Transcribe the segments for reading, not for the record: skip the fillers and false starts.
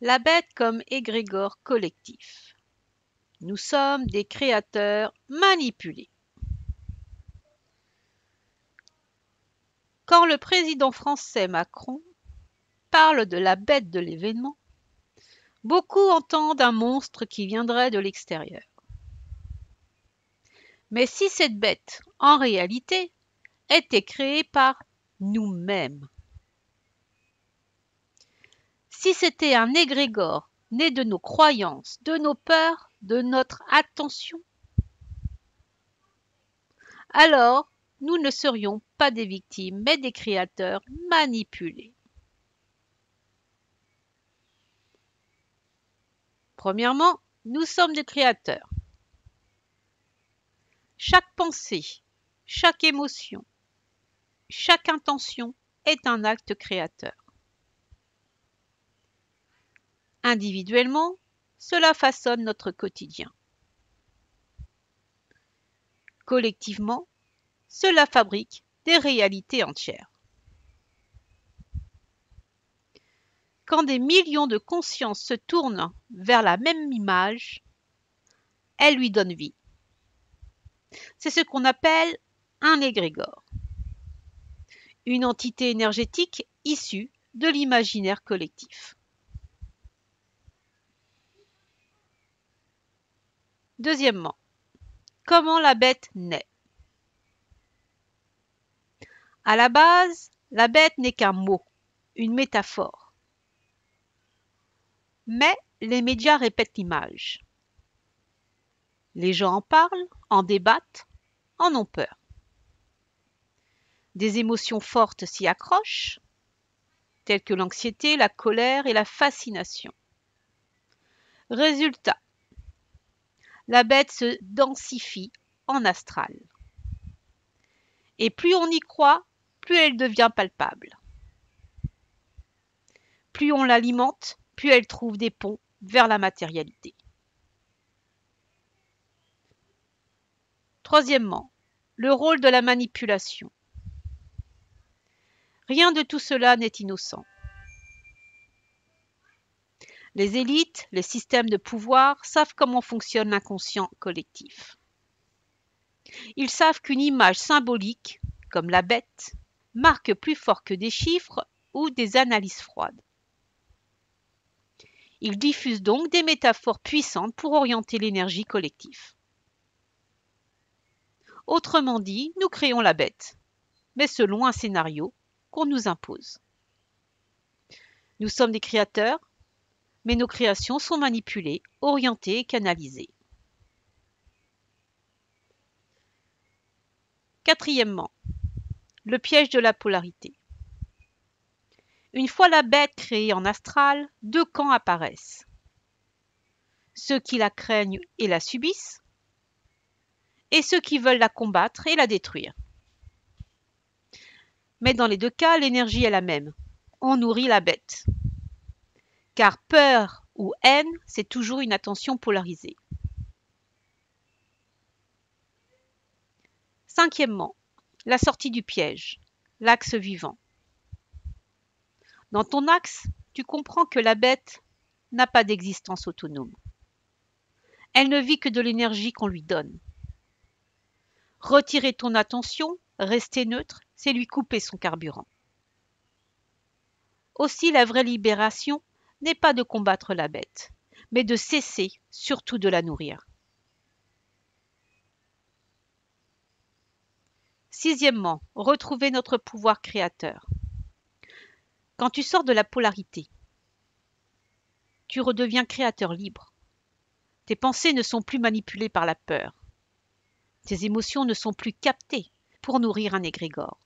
La bête comme égrégore collectif. Nous sommes des créateurs manipulés. Quand le président français Macron parle de la bête de l'événement, beaucoup entendent un monstre qui viendrait de l'extérieur. Mais si cette bête, en réalité, était créée par nous-mêmes, si c'était un égrégore né de nos croyances, de nos peurs, de notre attention, alors nous ne serions pas des victimes, mais des créateurs manipulés. Premièrement, nous sommes des créateurs. Chaque pensée, chaque émotion, chaque intention est un acte créateur. Individuellement, cela façonne notre quotidien. Collectivement, cela fabrique des réalités entières. Quand des millions de consciences se tournent vers la même image, elle lui donne vie. C'est ce qu'on appelle un égrégore, une entité énergétique issue de l'imaginaire collectif. Deuxièmement, comment la bête naît? À la base, la bête n'est qu'un mot, une métaphore. Mais les médias répètent l'image. Les gens en parlent, en débattent, en ont peur. Des émotions fortes s'y accrochent, telles que l'anxiété, la colère et la fascination. Résultat, la bête se densifie en astral. Et plus on y croit, plus elle devient palpable. Plus on l'alimente, plus elle trouve des ponts vers la matérialité. Troisièmement, le rôle de la manipulation. Rien de tout cela n'est innocent. Les élites, les systèmes de pouvoir savent comment fonctionne l'inconscient collectif. Ils savent qu'une image symbolique, comme la bête, marque plus fort que des chiffres ou des analyses froides. Ils diffusent donc des métaphores puissantes pour orienter l'énergie collective. Autrement dit, nous créons la bête, mais selon un scénario qu'on nous impose. Nous sommes des créateurs, mais nos créations sont manipulées, orientées et canalisées. Quatrièmement, le piège de la polarité. Une fois la bête créée en astral, deux camps apparaissent. Ceux qui la craignent et la subissent, et ceux qui veulent la combattre et la détruire. Mais dans les deux cas, l'énergie est la même. On nourrit la bête. Car peur ou haine, c'est toujours une attention polarisée. Cinquièmement, la sortie du piège, l'axe vivant. Dans ton axe, tu comprends que la bête n'a pas d'existence autonome. Elle ne vit que de l'énergie qu'on lui donne. Retirer ton attention, rester neutre, c'est lui couper son carburant. Aussi, la vraie libération n'est pas de combattre la bête, mais de cesser surtout de la nourrir. Sixièmement, retrouver notre pouvoir créateur. Quand tu sors de la polarité, tu redeviens créateur libre. Tes pensées ne sont plus manipulées par la peur. Tes émotions ne sont plus captées pour nourrir un égrégore.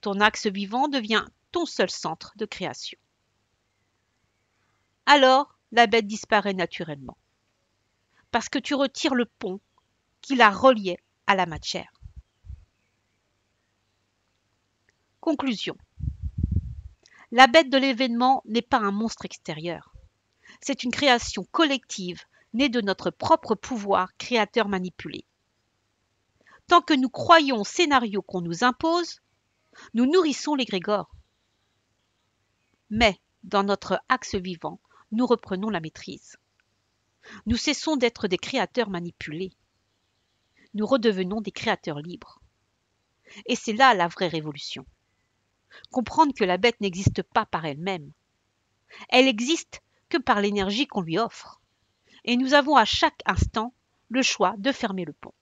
Ton axe vivant devient ton seul centre de création. Alors, la bête disparaît naturellement, parce que tu retires le pont qui la reliait à la matière. Conclusion. La bête de l'événement n'est pas un monstre extérieur. C'est une création collective née de notre propre pouvoir créateur manipulé. Tant que nous croyons au scénario qu'on nous impose, nous nourrissons l'égrégore. Mais dans notre axe vivant, nous reprenons la maîtrise. Nous cessons d'être des créateurs manipulés. Nous redevenons des créateurs libres. Et c'est là la vraie révolution. Comprendre que la bête n'existe pas par elle-même. Elle existe que par l'énergie qu'on lui offre. Et nous avons à chaque instant le choix de fermer le pont.